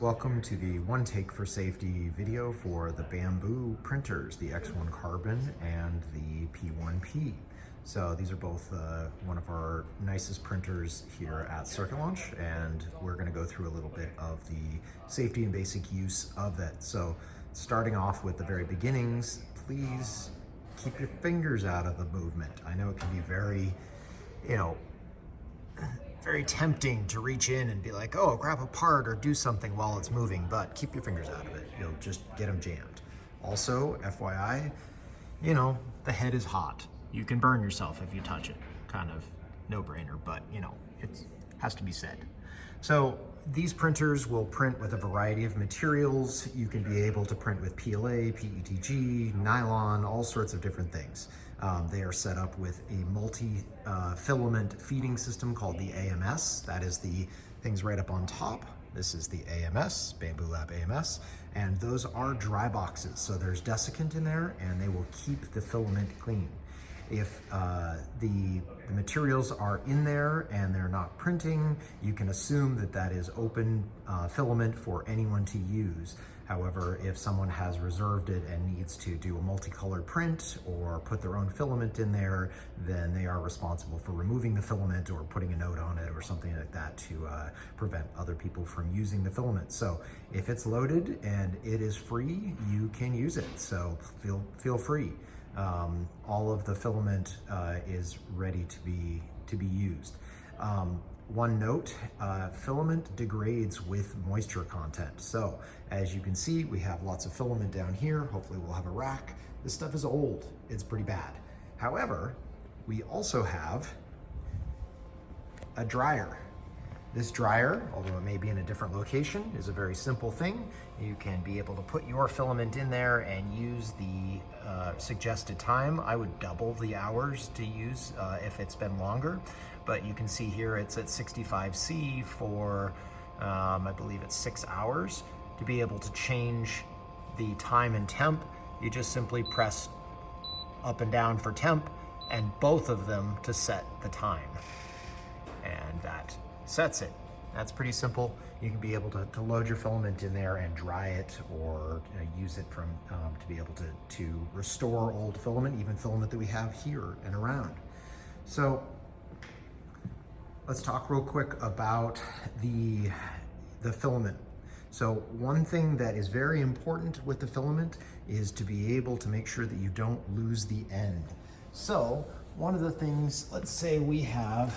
Welcome to the One Take for Safety video for the Bambu printers, the X1 Carbon and the P1P. So these are both one of our nicest printers here at Circuit Launch, and we're going to go through a little bit of the safety and basic use of it. So starting off with the very beginnings, please keep your fingers out of the movement. I know it can be very, very tempting to reach in and be like, oh, grab a part or do something while it's moving, but keep your fingers out of it. You'll just get them jammed. Also, FYI, the head is hot. You can burn yourself if you touch it. Kind of no-brainer, but it has to be said. So these printers will print with a variety of materials. You can be able to print with PLA, PETG, nylon, all sorts of different things. They are set up with a multi-filament feeding system called the AMS. That is the things right up on top. This is the AMS, Bambu Lab AMS, and those are dry boxes. So there's desiccant in there and they will keep the filament clean. If the materials are in there and they're not printing, you can assume that that is open filament for anyone to use. However, if someone has reserved it and needs to do a multicolored print or put their own filament in there, then they are responsible for removing the filament or putting a note on it or something like that to prevent other people from using the filament. So if it's loaded and it is free, you can use it. So feel free. All of the filament is ready to be used. One note, filament degrades with moisture content. So as you can see, we have lots of filament down here. Hopefully we'll have a rack. This stuff is old, it's pretty bad. However, we also have a dryer. This dryer, although it may be in a different location, is a very simple thing. You can be able to put your filament in there and use the suggested time. I would double the hours to use if it's been longer, but you can see here it's at 65 C for, I believe it's 6 hours. To be able to change the time and temp, you just simply press up and down for temp and both of them to set the time. And that sets it. That's pretty simple. You can be able to load your filament in there and dry it, or use it from to be able to restore old filament, even filament that we have here and around. So let's talk real quick about the filament. So one thing that is very important with the filament is to be able to make sure that you don't lose the end. So one of the things, let's say we have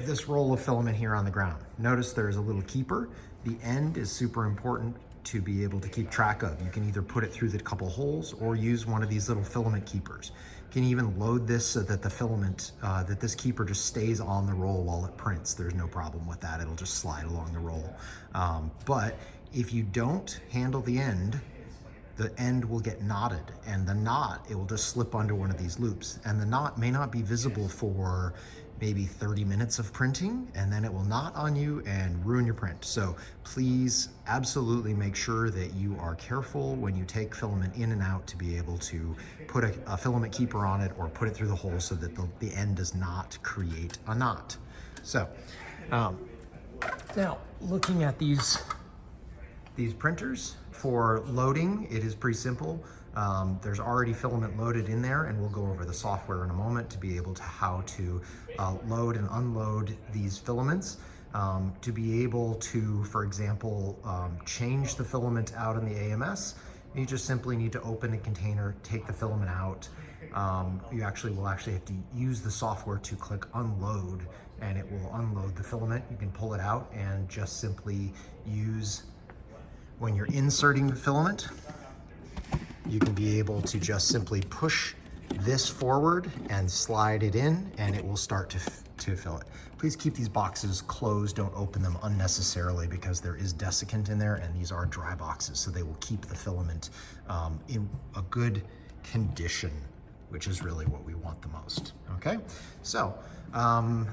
this roll of filament here on the ground. Notice there's a little keeper. The end is super important to be able to keep track of. You can either put it through the couple holes or use one of these little filament keepers. You can even load this so that the filament, that this keeper just stays on the roll while it prints. There's no problem with that. It'll just slide along the roll. But if you don't handle the end will get knotted, and the knot, it will just slip under one of these loops. And the knot may not be visible for maybe 30 minutes of printing, and then it will knot on you and ruin your print. So please absolutely make sure that you are careful when you take filament in and out to be able to put a filament keeper on it or put it through the hole so that the end does not create a knot. So now looking at these printers for loading, it is pretty simple. There's already filament loaded in there, and we'll go over the software in a moment to be able to how to load and unload these filaments. To be able to, for example, change the filament out in the AMS, you just simply need to open a container, take the filament out. You will actually have to use the software to click unload, and it will unload the filament. You can pull it out and just simply use, when you're inserting the filament, you can be able to just simply push this forward and slide it in, and it will start to fill it. Please keep these boxes closed. Don't open them unnecessarily because there is desiccant in there, and these are dry boxes, so they will keep the filament in a good condition, which is really what we want the most, okay? So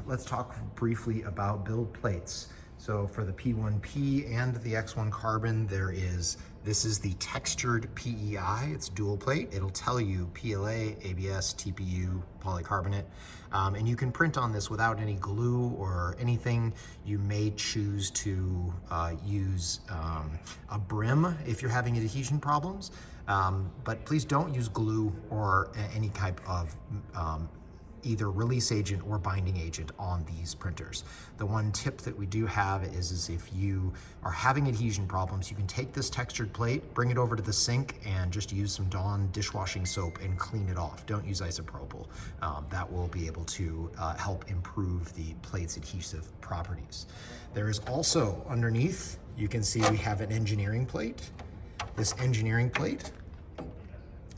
let's talk briefly about build plates. So for the P1P and the X1 carbon, this is the textured PEI. It's dual plate. It'll tell you PLA, ABS, TPU, polycarbonate. And you can print on this without any glue or anything. You may choose to use a brim if you're having adhesion problems. But please don't use glue or any type of either release agent or binding agent on these printers. The one tip that we do have is if you are having adhesion problems, you can take this textured plate, bring it over to the sink, and just use some Dawn dishwashing soap and clean it off. Don't use isopropyl. That will be able to help improve the plate's adhesive properties. There is also underneath, you can see we have an engineering plate. This engineering plate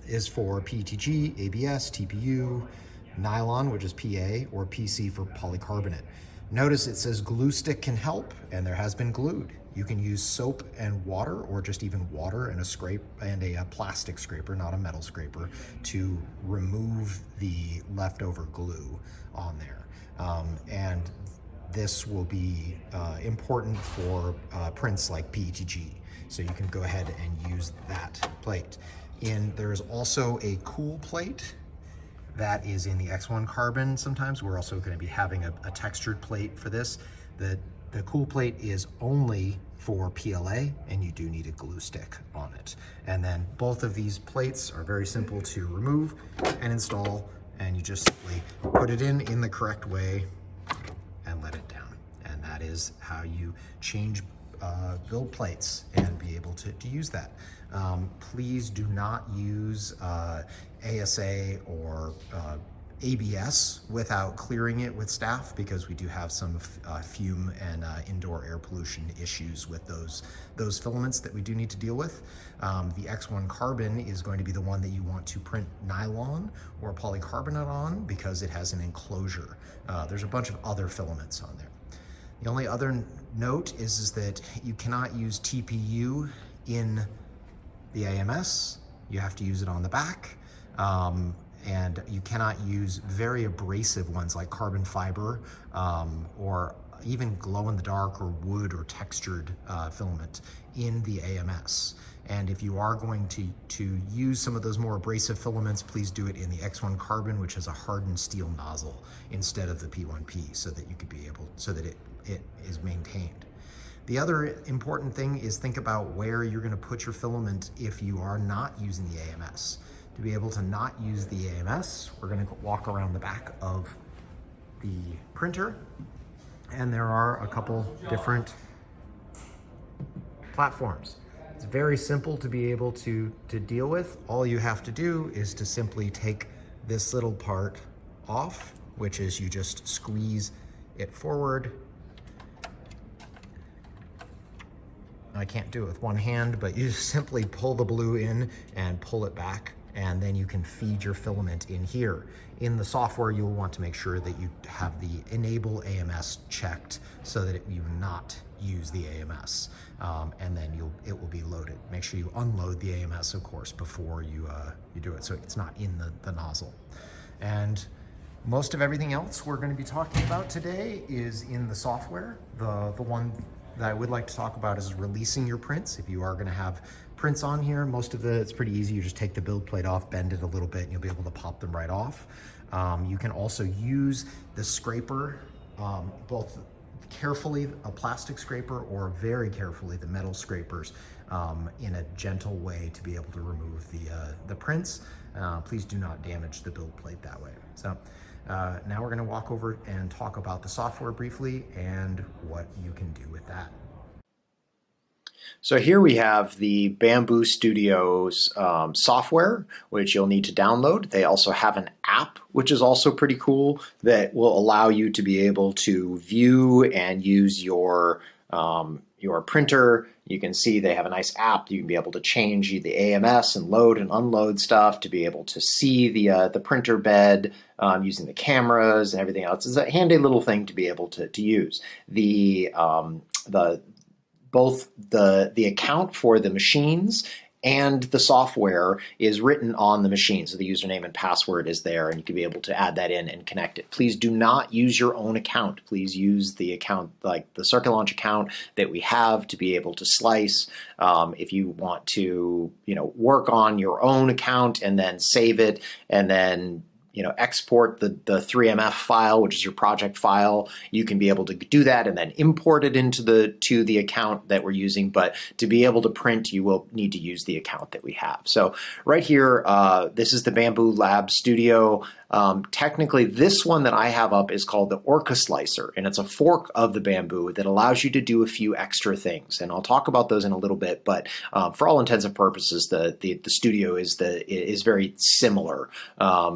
is for PETG, ABS, TPU, nylon, which is PA, or PC for polycarbonate. Notice it says glue stick can help, and there has been glued. You can use soap and water, or just even water and a plastic scraper, not a metal scraper, to remove the leftover glue on there. And this will be important for prints like PETG. So you can go ahead and use that plate. There's also a cool plate that is in the X1 carbon. Sometimes we're also going to be having a textured plate for this. The cool plate is only for PLA, and you do need a glue stick on it. And then both of these plates are very simple to remove and install, and you just simply put it in the correct way and let it down. And that is how you change build plates and be able to use that. Please do not use ASA or ABS without clearing it with staff, because we do have some fume and indoor air pollution issues with those filaments that we do need to deal with. The X1 carbon is going to be the one that you want to print nylon or polycarbonate on, because it has an enclosure. There's a bunch of other filaments on there. The only other note is that you cannot use TPU in the AMS. You have to use it on the back. And you cannot use very abrasive ones like carbon fiber or even glow in the dark or wood or textured filament in the AMS. And if you are going to use some of those more abrasive filaments, please do it in the X1 carbon, which has a hardened steel nozzle instead of the P1P, so that you could be able, so that it is maintained. The other important thing is think about where you're going to put your filament if you are not using the AMS. To be able to not use the AMS, we're going to walk around the back of the printer, and there are a couple different platforms. It's very simple to be able to deal with. All you have to do is to simply take this little part off, which is you just squeeze it forward. I can't do it with one hand, but you just simply pull the blue in and pull it back, and then you can feed your filament in here. In the software, you'll want to make sure that you have the enable AMS checked so that you not use the AMS, and then it will be loaded. Make sure you unload the AMS, of course, before you do it, so it's not in the nozzle. And most of everything else we're going to be talking about today is in the software. The one that I would like to talk about is releasing your prints. If you are going to have prints on here, most of it's pretty easy. You just take the build plate off, bend it a little bit, and you'll be able to pop them right off. You can also use the scraper, both carefully a plastic scraper or very carefully the metal scrapers, in a gentle way to be able to remove the prints. Please do not damage the build plate that way. So now we're going to walk over and talk about the software briefly and what you can do with that. So here we have the Bambu Studios software, which you'll need to download. They also have an app, which is also pretty cool, that will allow you to be able to view and use your printer. You can see they have a nice app. You can be able to change the AMS and load and unload stuff, to be able to see the printer bed using the cameras and everything else. It's a handy little thing to be able to use. Both the account for the machines and the software is written on the machine. So the username and password is there, and you can be able to add that in and connect it. Please do not use your own account. Please use the account, like the Circuit Launch account that we have, to be able to slice. If you want to, work on your own account and then save it and then export the 3MF file, which is your project file, you can be able to do that and then import it into the account that we're using. But to be able to print, you will need to use the account that we have. So right here, this is the Bambu Lab Studio. Technically, this one that I have up is called the Orca Slicer, and it's a fork of the Bambu that allows you to do a few extra things. And I'll talk about those in a little bit, but for all intents and purposes, the Studio is very similar.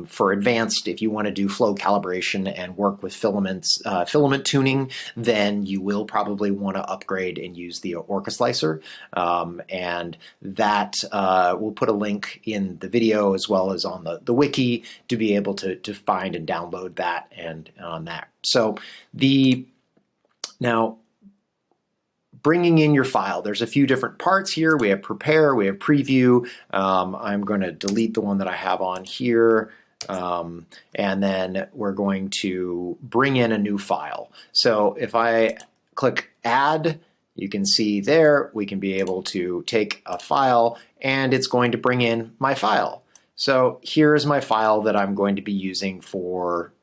For advanced, if you want to do flow calibration and work with filament tuning, then you will probably want to upgrade and use the Orca Slicer. And that we'll put a link in the video as well as on the wiki to be able to find and download that and on that. So now bringing in your file, there's a few different parts here. We have prepare, we have preview. I'm going to delete the one that I have on here. And then we're going to bring in a new file. So if I click add, you can see there, we can be able to take a file and it's going to bring in my file. So here's my file that I'm going to be using for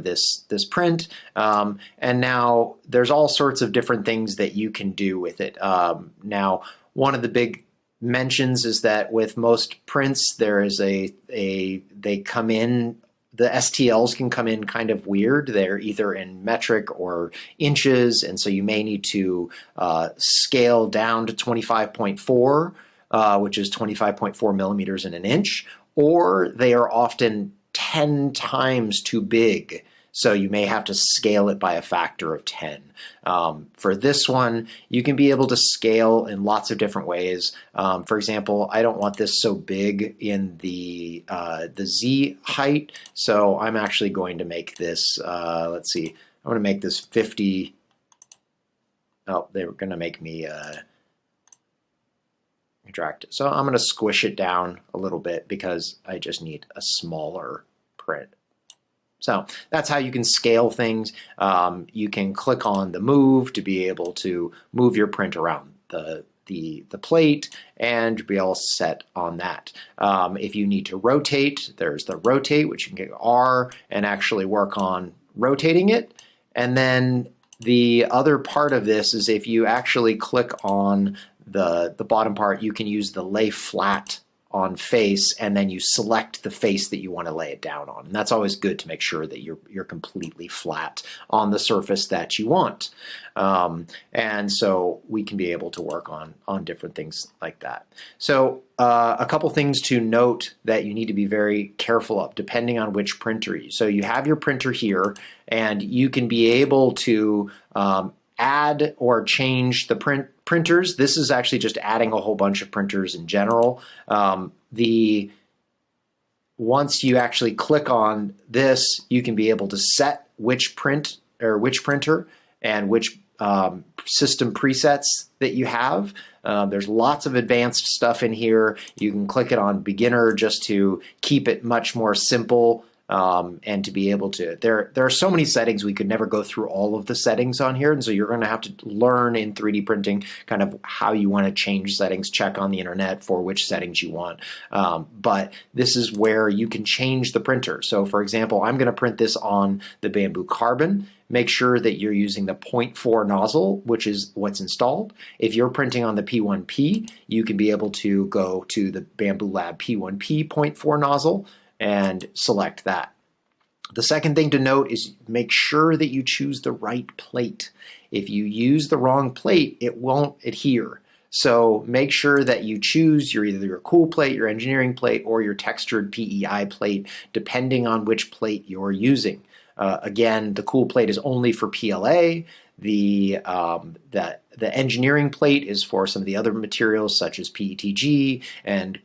this print. And now there's all sorts of different things that you can do with it. Now, one of the big mentions is that with most prints, there is they come in, the STLs can come in kind of weird. They're either in metric or inches, and so you may need to scale down to 25.4, which is 25.4 millimeters in an inch, or they are often 10 times too big. So you may have to scale it by a factor of 10. For this one, you can be able to scale in lots of different ways. For example, I don't want this so big in the Z height, so I'm actually going to make this, let's see, I'm going to make this 50. Oh, they were going to make me contract it. So I'm going to squish it down a little bit because I just need a smaller print. So that's how you can scale things. You can click on the move to be able to move your print around the plate and be all set on that. If you need to rotate, there's the rotate, which you can get R and actually work on rotating it. And then the other part of this is if you actually click on the bottom part, you can use the lay flat on face, and then you select the face that you want to lay it down on. And that's always good to make sure that you're completely flat on the surface that you want. And so we can be able to work on different things like that. So a couple things to note that you need to be very careful of depending on which printer. So you have your printer here, and you can be able to add or change the printers. This is actually just adding a whole bunch of printers in general. Once you actually click on this, you can be able to set which printer and which system presets that you have. There's lots of advanced stuff in here. You can click it on beginner just to keep it much more simple. And to be able to, there are so many settings, we could never go through all of the settings on here. And so you're going to have to learn in 3D printing kind of how you want to change settings, check on the internet for which settings you want. But this is where you can change the printer. So for example, I'm going to print this on the Bambu Carbon. Make sure that you're using the 0.4 nozzle, which is what's installed. If you're printing on the P1P, you can be able to go to the Bambu Lab P1P 0.4 nozzle and select that. The second thing to note is make sure that you choose the right plate. If you use the wrong plate, it won't adhere. So make sure that you choose either your cool plate, your engineering plate, or your textured PEI plate, depending on which plate you're using. Again, the cool plate is only for PLA. The engineering plate is for some of the other materials such as PETG and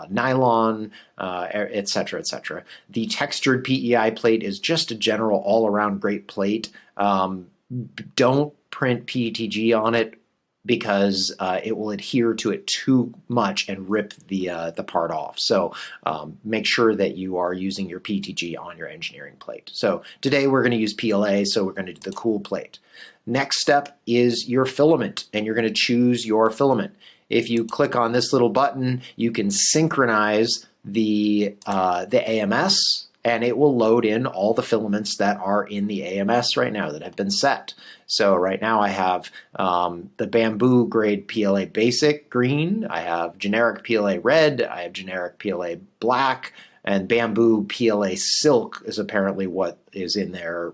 nylon, et cetera, et cetera. The textured PEI plate is just a general all-around great plate. Don't print PETG on it. because it will adhere to it too much and rip the part off. So make sure that you are using your PETG on your engineering plate. So today we're going to use PLA, so we're going to do the cool plate. Next step is your filament, and you're going to choose your filament. If you click on this little button, you can synchronize the AMS, and it will load in all the filaments that are in the AMS right now that have been set. So right now I have the Bambu grade PLA basic green, I have generic PLA red, I have generic PLA black, and Bambu PLA silk is apparently what is in there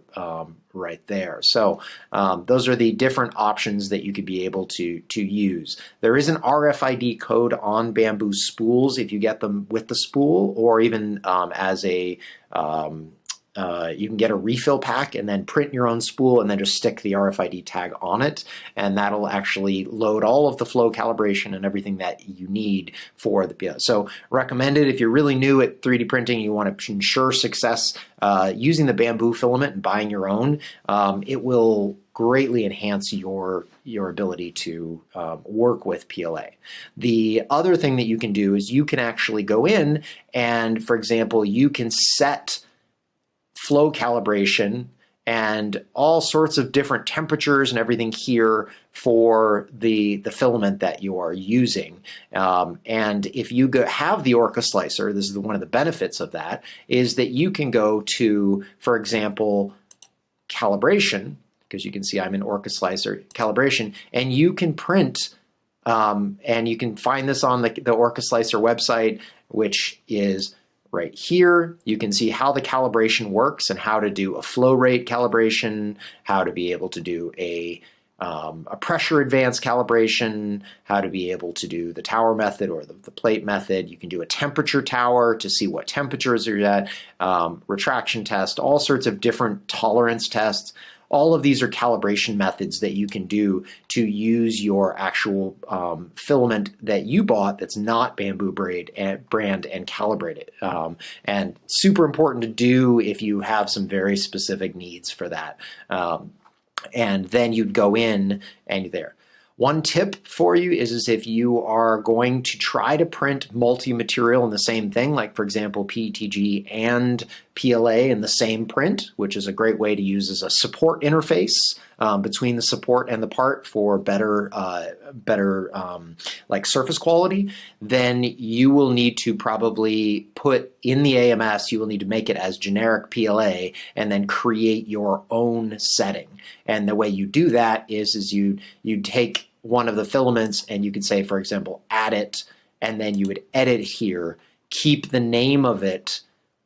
right there. So those are the different options that you could be able to use. There is an RFID code on Bambu spools if you get them with the spool, or even as a you can get a refill pack and then print your own spool and then just stick the RFID tag on it, and that'll actually load all of the flow calibration and everything that you need for the PLA. So recommended if you're really new at 3D printing, you want to ensure success using the Bambu filament and buying your own. It will greatly enhance your ability to work with PLA. The other thing that you can do is you can actually go in and, for example, you can set flow calibration and all sorts of different temperatures and everything here for the filament that you are using. And if you have the Orca slicer, this is one of the benefits of that, is that you can go to, for example, calibration, because you can see I'm in Orca slicer calibration, and you can print, and you can find this on the Orca slicer website, which is right here. You can see how the calibration works and how to do a flow rate calibration, how to be able to do a pressure advance calibration, how to be able to do the tower method or the plate method. You can do a temperature tower to see what temperatures are at, retraction test, all sorts of different tolerance tests. All of these are calibration methods that you can do to use your actual filament that you bought that's not Bambu brand and calibrate it. And super important to do if you have some very specific needs for that. And then you'd go in and there. One tip for you is if you are going to try to print multi-material in the same thing, like for example PETG and PLA in the same print, which is a great way to use as a support interface between the support and the part for better like surface quality, then you will need to probably put in the AMS, you will need to make it as generic PLA and then create your own setting. And the way you do that is you take one of the filaments and you could say, for example, add it, and then you would edit here, keep the name of it,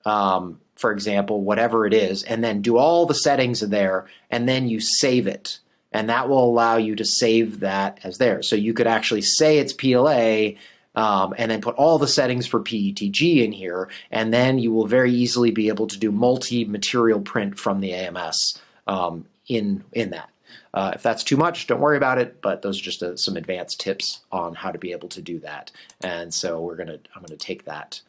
for example, whatever it is, and then do all the settings there, and then you save it. And that will allow you to save that as there. So you could actually say it's PLA, and then put all the settings for PETG in here, and then you will very easily be able to do multi-material print from the AMS in that. If that's too much, don't worry about it, but those are just some advanced tips on how to be able to do that. And so I'm gonna take that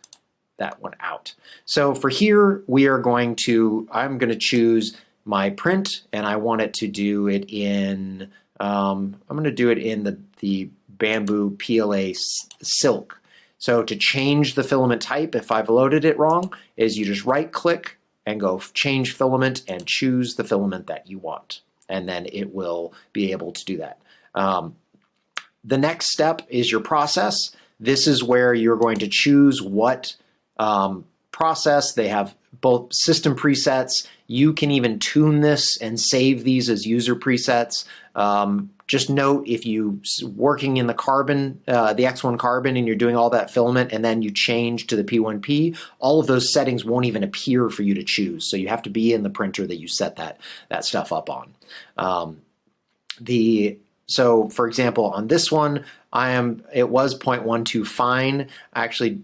one out. So for here, I'm gonna choose my print, and I want it to do it in, I'm gonna do it in the Bambu PLA silk. So to change the filament type, if I've loaded it wrong, is you just right click and go change filament and choose the filament that you want. And then it will be able to do that. The next step is your process. This is where you're going to choose what process. They have both system presets. You can even tune this and save these as user presets. Just note, if you working in the carbon, the X1 carbon, and you're doing all that filament, and then you change to the P1P, all of those settings won't even appear for you to choose. So you have to be in the printer that you set that stuff up on. So for example, on this one, it was 0.12 fine. I actually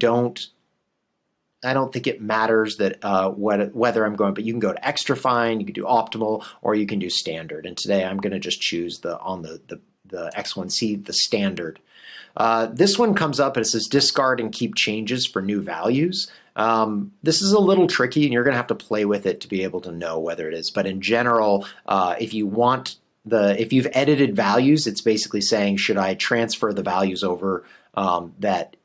I don't think it matters that whether I'm going, but you can go to extra fine, you can do optimal, or you can do standard. And today I'm going to just choose on the X1C, the standard. This one comes up and it says discard and keep changes for new values. This is a little tricky, and you're going to have to play with it to be able to know whether it is. But in general, if you want if you've edited values, it's basically saying, should I transfer the values over that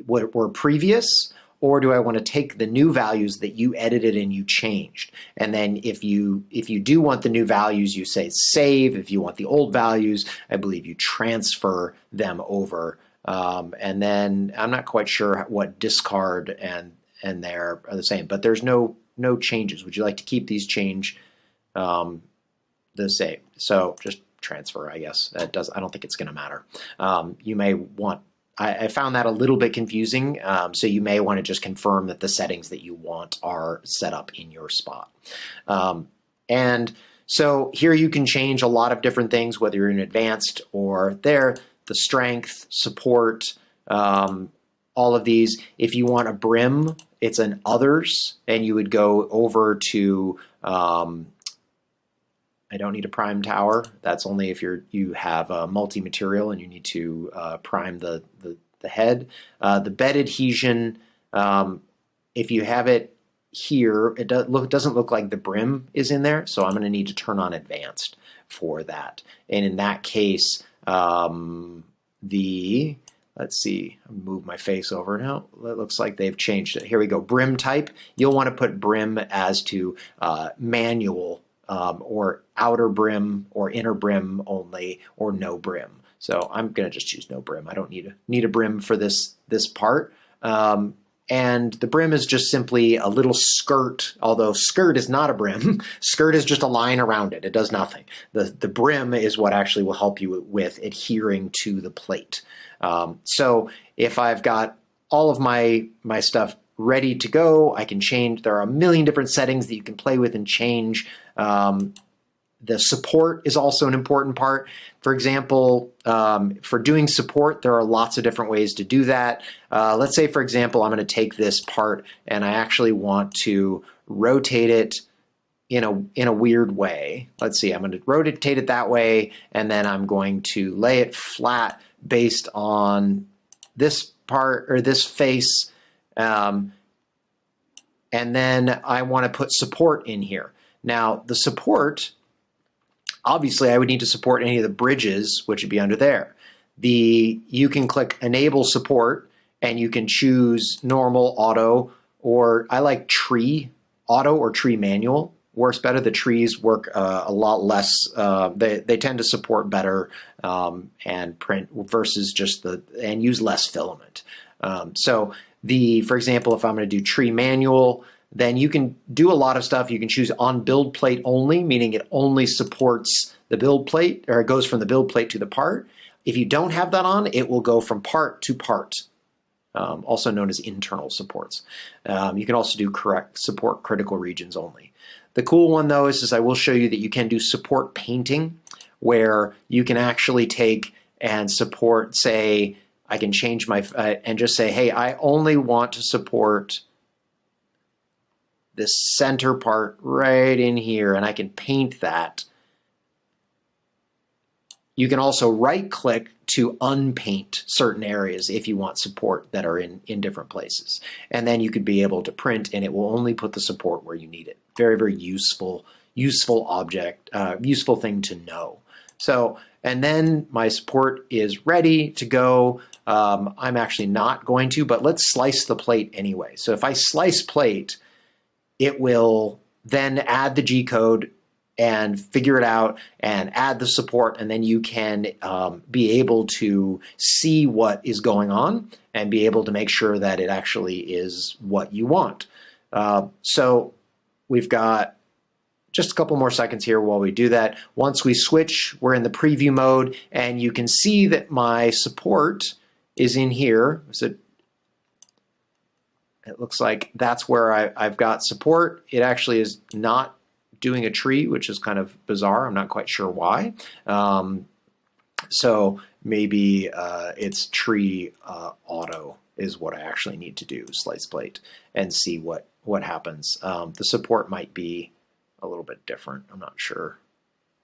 were previous, or do I want to take the new values that you edited and you changed? And then if you do want the new values, you say save. If you want the old values, I believe you transfer them over. And then I'm not quite sure what discard and there are the same, but there's no changes. Would you like to keep these change the same? So just transfer, I guess. I don't think it's going to matter. You may want. I found that a little bit confusing, so you may want to just confirm that the settings that you want are set up in your spot. And so here you can change a lot of different things, whether you're in advanced or there, the strength, support, all of these. If you want a brim, it's an others, and you would go over to, I don't need a prime tower. That's only if you have a multi-material and you need to prime the head. The bed adhesion, if you have it here, it doesn't look like the brim is in there, so I'm going to need to turn on advanced for that. And in that case, let's see, I'll move my face over now. It looks like they've changed it. Here we go. Brim type. You'll want to put brim as to manual, or outer brim or inner brim only, or no brim. So I'm going to just choose no brim. I don't need a brim for this part. And the brim is just simply a little skirt, although skirt is not a brim. Skirt is just a line around it. It does nothing. The brim is what actually will help you with adhering to the plate. So if I've got all of my stuff ready to go, I can change. There are a million different settings that you can play with and change. The support is also an important part. For example, for doing support, there are lots of different ways to do that. Let's say, for example, I'm going to take this part and I actually want to rotate it in a weird way. Let's see, I'm going to rotate it that way, and then I'm going to lay it flat based on this part or this face. And then I want to put support in here. Now, the support, obviously, I would need to support any of the bridges, which would be under there. You can click Enable Support, and you can choose Normal, Auto, or I like Tree Auto or Tree Manual. Works better. The trees work a lot less. They tend to support better and print versus and use less filament. So for example, if I'm going to do Tree Manual, then you can do a lot of stuff. You can choose on build plate only, meaning it only supports the build plate, or it goes from the build plate to the part. If you don't have that on, it will go from part to part, also known as internal supports. You can also do support critical regions only. The cool one, though, is I will show you that you can do support painting, where you can actually take and support, say, I can change and just say, hey, I only want to support this center part right in here, and I can paint that. You can also right-click to unpaint certain areas if you want support that are in different places. And then you could be able to print, and it will only put the support where you need it. Very, very useful object, useful thing to know. So, and then my support is ready to go. I'm actually not going to, but let's slice the plate anyway. So if I slice plate, it will then add the G-code and figure it out and add the support, and then you can be able to see what is going on and be able to make sure that it actually is what you want. So we've got just a couple more seconds here while we do that. Once we switch, we're in the preview mode, and you can see that my support is in here. It looks like that's where I've got support. It actually is not doing a tree, which is kind of bizarre. I'm not quite sure why. So maybe it's tree auto is what I actually need to do, slice plate, and see what happens. The support might be a little bit different. I'm not sure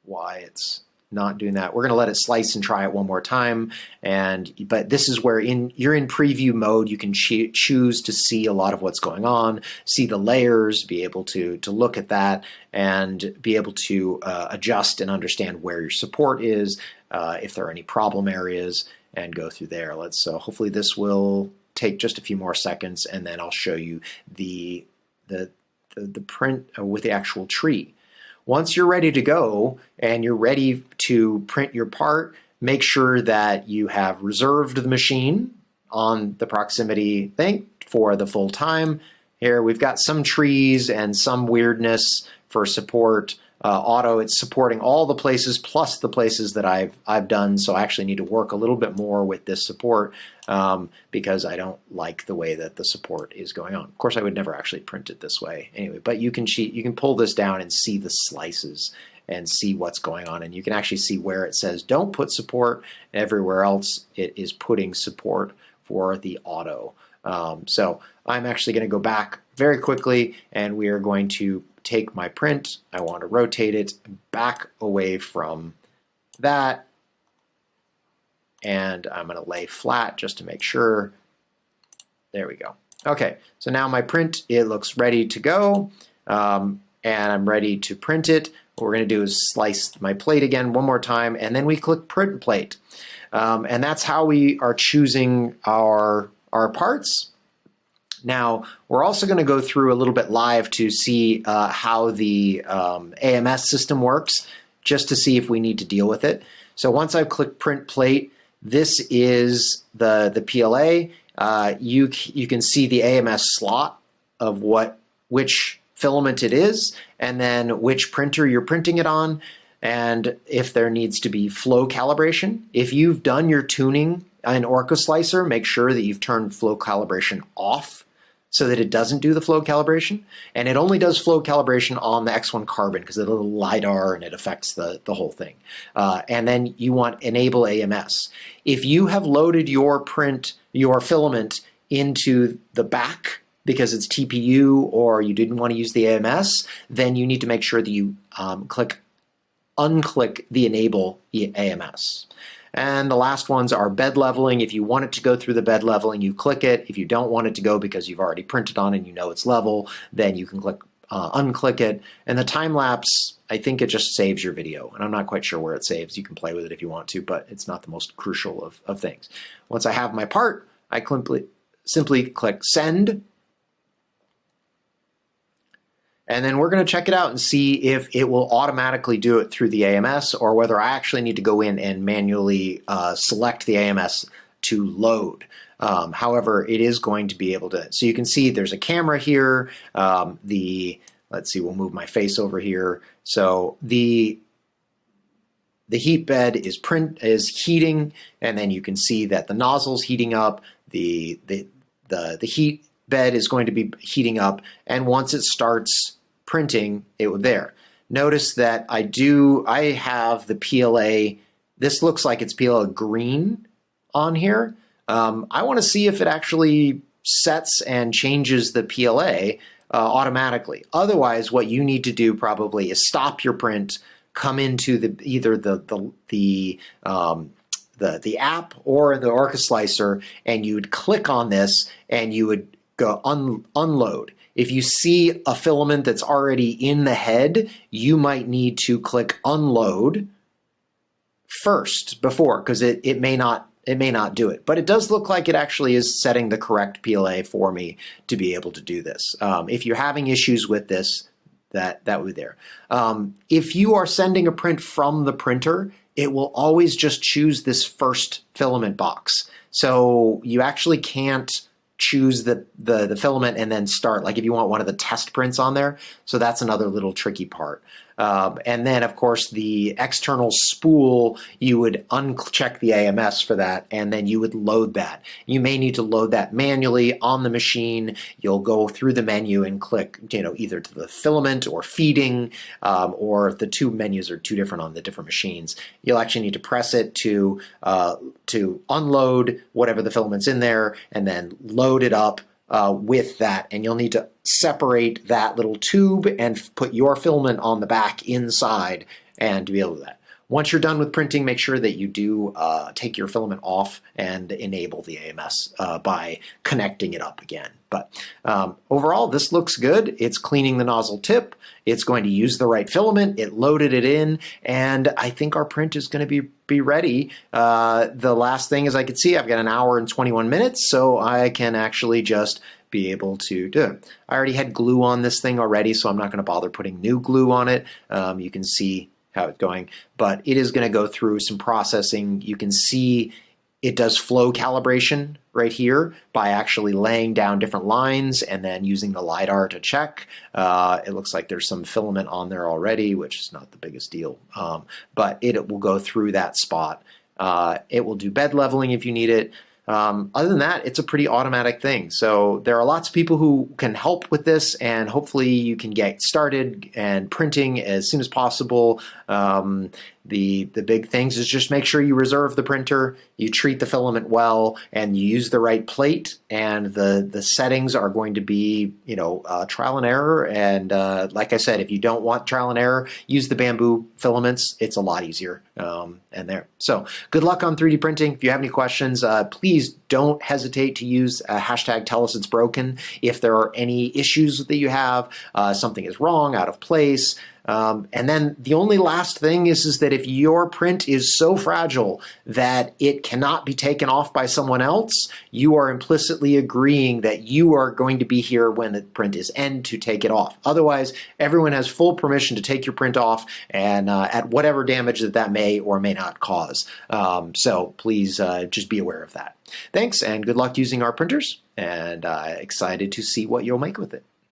why it's not doing that. We're going to let it slice and try it one more time. But this is where you're in preview mode. You can choose to see a lot of what's going on, see the layers, be able to look at that, and be able to adjust and understand where your support is, if there are any problem areas, and go through there. Hopefully this will take just a few more seconds, and then I'll show you the print with the actual tree. Once you're ready to go and you're ready to print your part, make sure that you have reserved the machine on the proximity thing for the full time. Here we've got some trees and some weirdness for support. Auto, it's supporting all the places plus the places that I've done, so I actually need to work a little bit more with this support because I don't like the way that the support is going on. Of course, I would never actually print it this way anyway, but you can pull this down and see the slices and see what's going on, and you can actually see where it says don't put support, and everywhere else it is putting support for the auto. So I'm actually going to go back very quickly, and we are going to take my print. I want to rotate it back away from that, and I'm going to lay flat just to make sure. There we go. Okay, so now my print, it looks ready to go, and I'm ready to print it. What we're going to do is slice my plate again one more time, and then we click print plate. And that's how we are choosing our parts. Now, we're also going to go through a little bit live to see how the AMS system works, just to see if we need to deal with it. So once I've clicked print plate, this is the PLA. You can see the AMS slot of which filament it is, and then which printer you're printing it on, and if there needs to be flow calibration. If you've done your tuning in OrcaSlicer, make sure that you've turned flow calibration off so that it doesn't do the flow calibration. And it only does flow calibration on the X1 carbon because of the little LiDAR, and it affects the whole thing. And then you want enable AMS. If you have loaded your filament into the back because it's TPU or you didn't want to use the AMS, then you need to make sure that you unclick the enable AMS. And the last ones are bed leveling. If you want it to go through the bed leveling, you click it. If you don't want it to go because you've already printed on and you know it's level, then you can click unclick it. And the time lapse, I think it just saves your video, and I'm not quite sure where it saves. You can play with it if you want to, but it's not the most crucial of things. Once I have my part, I simply click send. And then we're going to check it out and see if it will automatically do it through the AMS or whether I actually need to go in and manually select the AMS to load. However, it is going to be able to. So you can see there's a camera here. Let's see, we'll move my face over here. So the heat bed is heating, and then you can see that the nozzle's heating up. The heat bed is going to be heating up, and once it starts printing, it would there. Notice that I have the PLA. This looks like it's PLA green on here. I want to see if it actually sets and changes the PLA automatically. Otherwise, what you need to do probably is stop your print, come into either the app or the OrcaSlicer, and you would click on this and you would go unload. If you see a filament that's already in the head, you might need to click unload first because it may not do it. But it does look like it actually is setting the correct PLA for me to be able to do this. If you're having issues with this, that would be there. If you are sending a print from the printer, it will always just choose this first filament box. So you actually can't choose the filament and then start, like if you want one of the test prints on there. So that's another little tricky part. And then, of course, the external spool, you would uncheck the AMS for that, and then you would load that. You may need to load that manually on the machine. You'll go through the menu and click, either to the filament or feeding, or the two menus are two different on the different machines. You'll actually need to press it to unload whatever the filament's in there, and then load it up with that, and you'll need to separate that little tube and put your filament on the back inside and to be able to do that. Once you're done with printing, make sure that you do take your filament off and enable the AMS by connecting it up again. But overall, this looks good. It's cleaning the nozzle tip. It's going to use the right filament. It loaded it in, and I think our print is going to be ready. The last thing, as I can see, I've got an hour and 21 minutes, so I can actually just be able to do it. I already had glue on this thing already, so I'm not going to bother putting new glue on it. You can see how it's going, but it is going to go through some processing. You can see it does flow calibration right here by actually laying down different lines and then using the LiDAR to check. It looks like there's some filament on there already, which is not the biggest deal, but it will go through that spot. It will do bed leveling if you need it. Other than that, it's a pretty automatic thing. So there are lots of people who can help with this, and hopefully you can get started and printing as soon as possible. The big things is just make sure you reserve the printer, you treat the filament well, and you use the right plate, and the settings are going to be, trial and error. And like I said, if you don't want trial and error, use the Bambu filaments. It's a lot easier. And there. So good luck on 3D printing. If you have any questions, please don't hesitate to use hashtag tell us it's broken. If there are any issues that you have, something is wrong, out of place. And then the only last thing is that if your print is so fragile that it cannot be taken off by someone else, you are implicitly agreeing that you are going to be here when the print is end to take it off. Otherwise, everyone has full permission to take your print off and at whatever damage that may or may not cause. So please just be aware of that. Thanks, and good luck using our printers, and excited to see what you'll make with it.